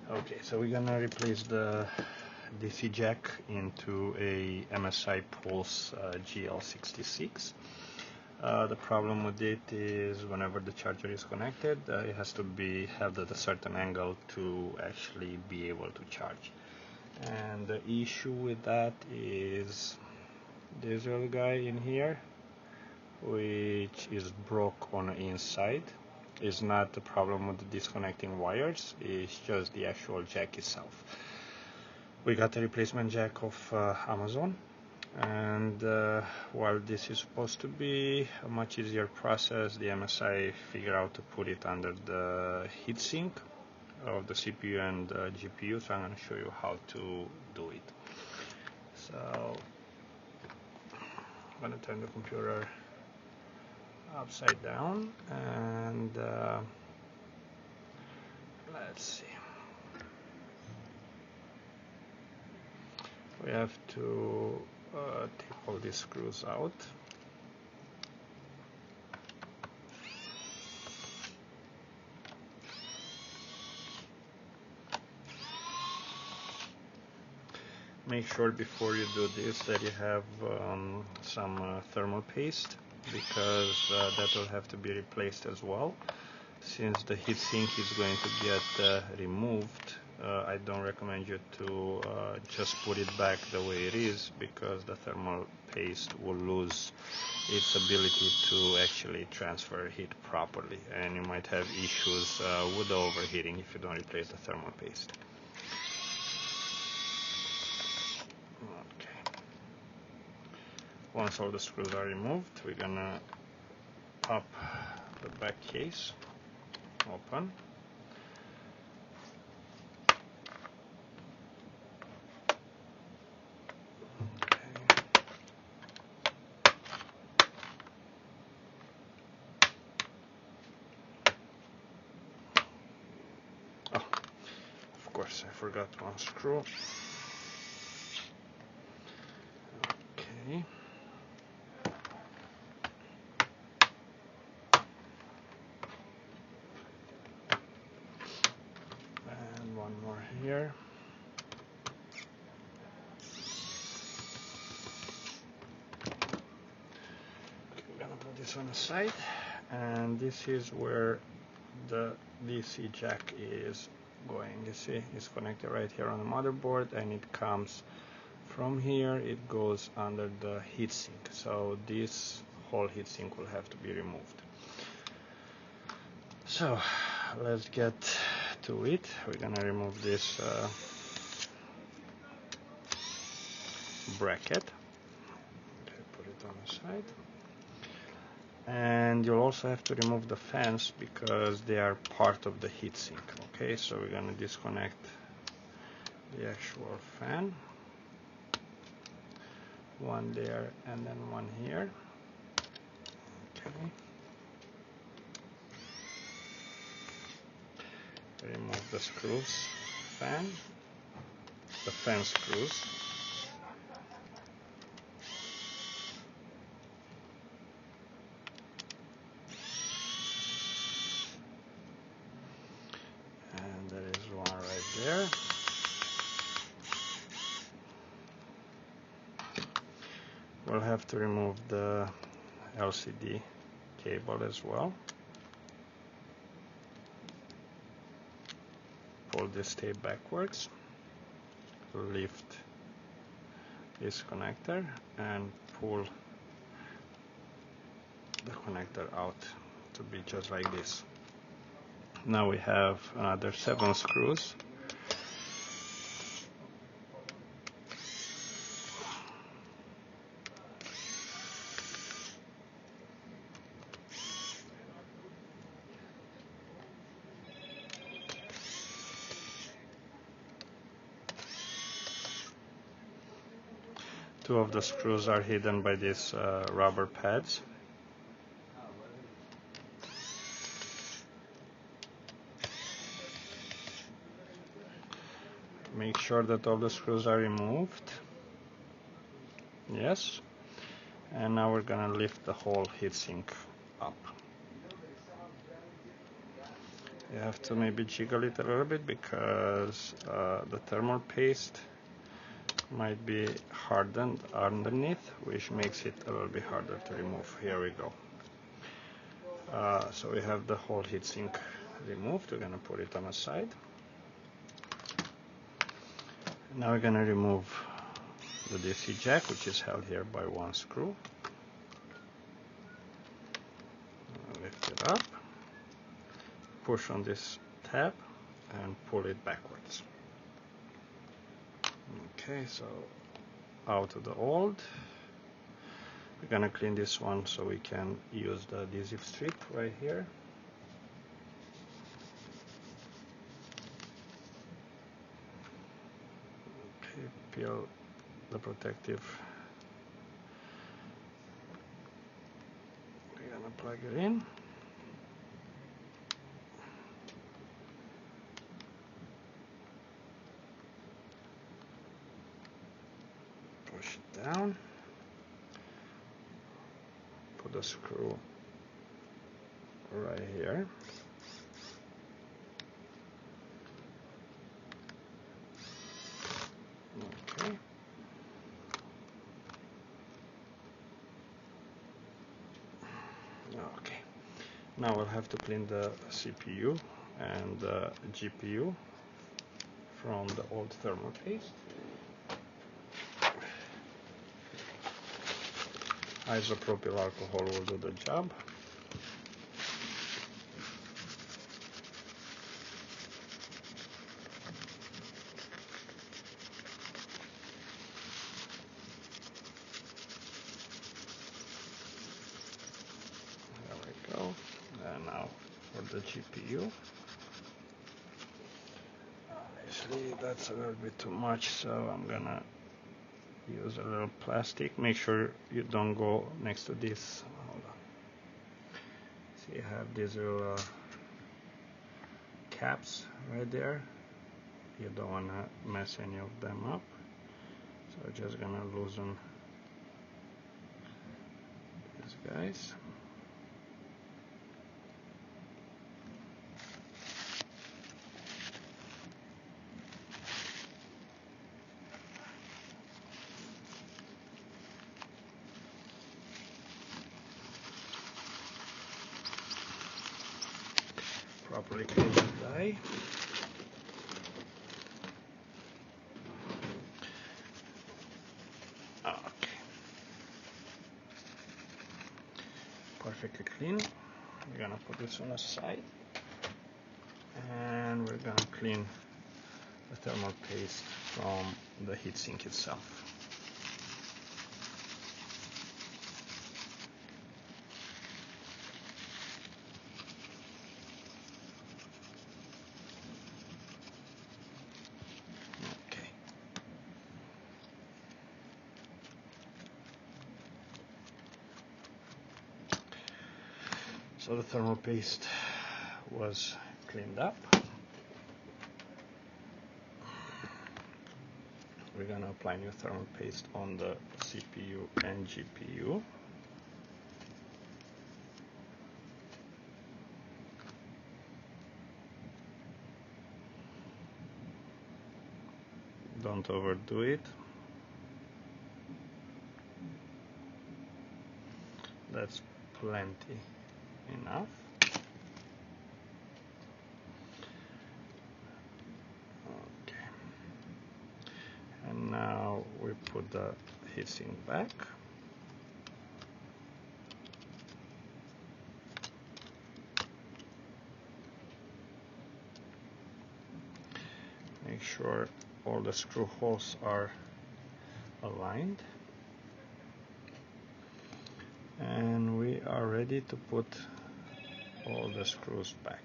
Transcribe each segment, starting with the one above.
Okay, so we're gonna replace the DC jack into a MSI Pulse GL66. The problem with it is whenever the charger is connected, it has to be held at a certain angle to actually be able to charge. And the issue with that is this little guy in here, which is broke on the inside. Is not the problem with the disconnecting wires, it's just the actual jack itself. We got a replacement jack of Amazon, and while this is supposed to be a much easier process, the MSI figured out to put it under the heatsink of the CPU and GPU, so I'm going to show you how to do it. So I'm going to turn the computer upside down and let's see. We have to take all these screws out. Make sure before you do this that you have some thermal paste, because that will have to be replaced as well. Since the heatsink is going to get removed, I don't recommend you to just put it back the way it is, because the thermal paste will lose its ability to actually transfer heat properly, and you might have issues with the overheating if you don't replace the thermal paste. Once all the screws are removed, we're gonna pop the back case open. Okay. Oh, of course, I forgot one screw. Okay. One more here. Okay, we're gonna put this on the side, and this is where the DC jack is going. You see, it's connected right here on the motherboard, and it comes from here. It goes under the heatsink, so this whole heatsink will have to be removed. So let's get to it. We're gonna remove this bracket. Okay, put it on the side. And you'll also have to remove the fans because they are part of the heatsink. Okay, so we're gonna disconnect the actual fan. One there and then one here. Okay. Remove the screws, the fan screws. And there is one right there. We'll have to remove the LCD cable as well. Pull this tape backwards, lift this connector and pull the connector out to be just like this. Now we have another 7 screws. Two of the screws are hidden by these rubber pads. Make sure that all the screws are removed. Yes. And now we're gonna lift the whole heatsink up. You have to maybe jiggle it a little bit because the thermal paste might be hardened underneath, which makes it a little bit harder to remove. Here we go. So we have the whole heatsink removed. We're going to put it on the side. Now we're going to remove the DC jack, which is held here by one screw. Lift it up, push on this tab and pull it backwards. Okay, so out of the old. We're gonna clean this one so we can use the adhesive strip right here. Okay, peel the protective. We're gonna plug it in. Push it down. Put the screw right here. Okay. Okay. Now we'll have to clean the CPU and the GPU from the old thermal paste. Isopropyl alcohol will do the job. There we go. And now for the GPU. Actually, that's a little bit too much, so I'm gonna use a little plastic. Make sure you don't go next to this. Hold on. See, you have these little caps right there. You don't want to mess any of them up. So I'm just gonna loosen these guys. Properly clean the die. Okay. Perfectly clean. We're gonna put this on the side, and we're gonna clean the thermal paste from the heatsink itself. So the thermal paste was cleaned up. We're going to apply new thermal paste on the CPU and GPU. Don't overdo it. That's plenty enough. Okay. And now we put the heatsink back. Make sure all the screw holes are aligned. And we are ready to put all the screws back.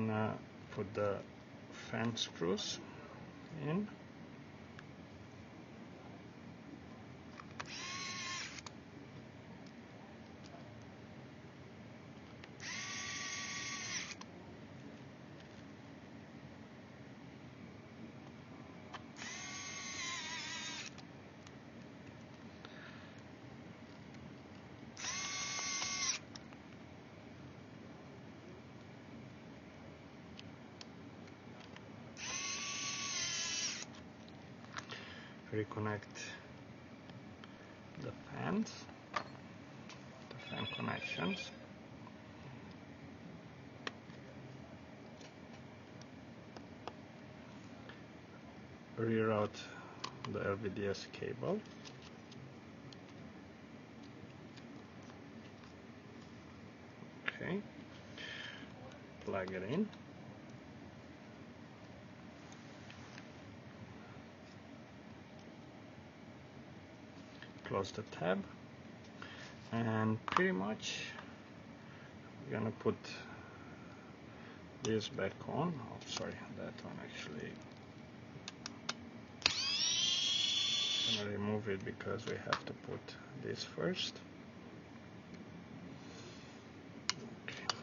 gonna put the fan screws in. Reconnect the fans, the fan connections. Reroute the LVDS cable. Okay, plug it in. Close the tab, and pretty much we're gonna put this back on. Oh, sorry, that one actually. I'm gonna remove it because we have to put this first. Okay.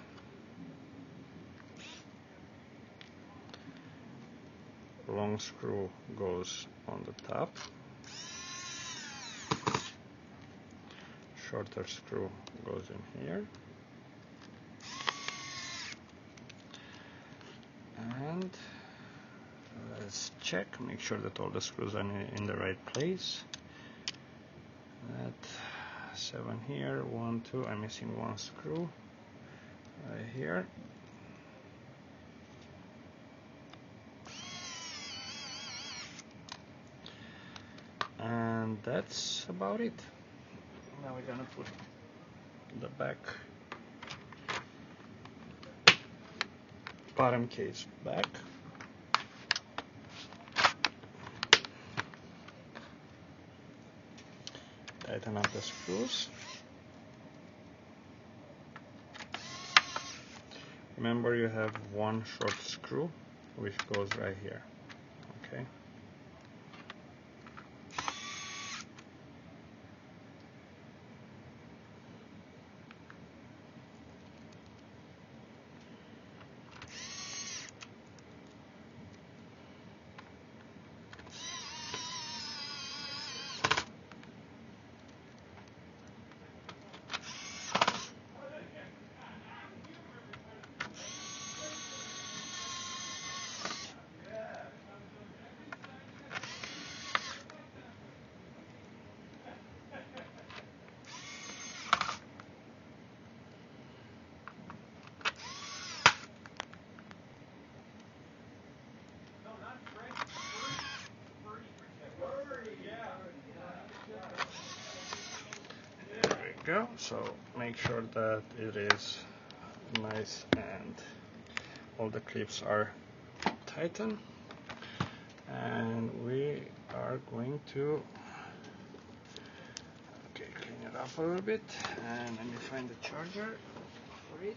Long screw goes on the top. Shorter screw goes in here, and let's check, make sure that all the screws are in the right place. That 7 here, 1, 2, I'm missing one screw right here. And that's about it. Now we're gonna put the back bottom case back. Tighten up the screws. Remember, you have one short screw which goes right here. Okay. Go. So make sure that it is nice and all the clips are tightened, and we are going to clean it up a little bit, and let me find the charger for it.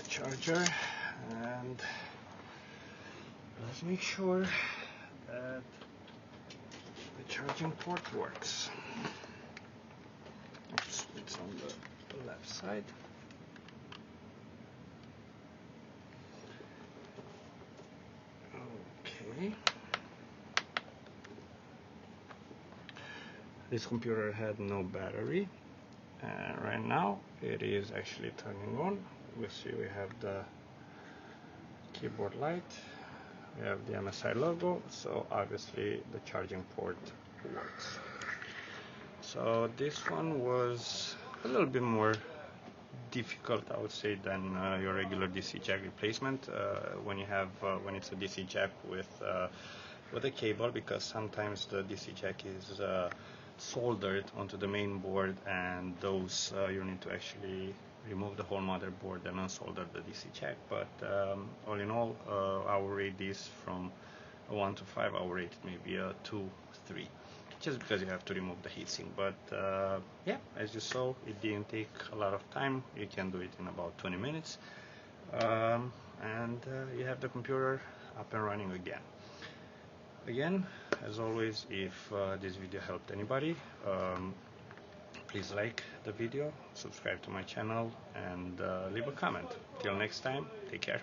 Charger, and let's make sure that the charging port works. Oops, it's on the left side. Okay. This computer had no battery, and right now it is actually turning on. We see we have the keyboard light, we have the MSI logo, so obviously the charging port works. So this one was a little bit more difficult, I would say, than your regular DC jack replacement when it's a DC jack with a cable, because sometimes the DC jack is soldered onto the main board, and those you need to actually remove the whole motherboard and unsolder the DC jack. But all in all, I will rate this from a 1 to 5. I will rate it maybe a 2, 3, just because you have to remove the heatsink. But yeah, as you saw, it didn't take a lot of time. You can do it in about 20 minutes, and you have the computer up and running again. Again, as always, if this video helped anybody, please like the video, subscribe to my channel, and leave a comment. Till next time, take care.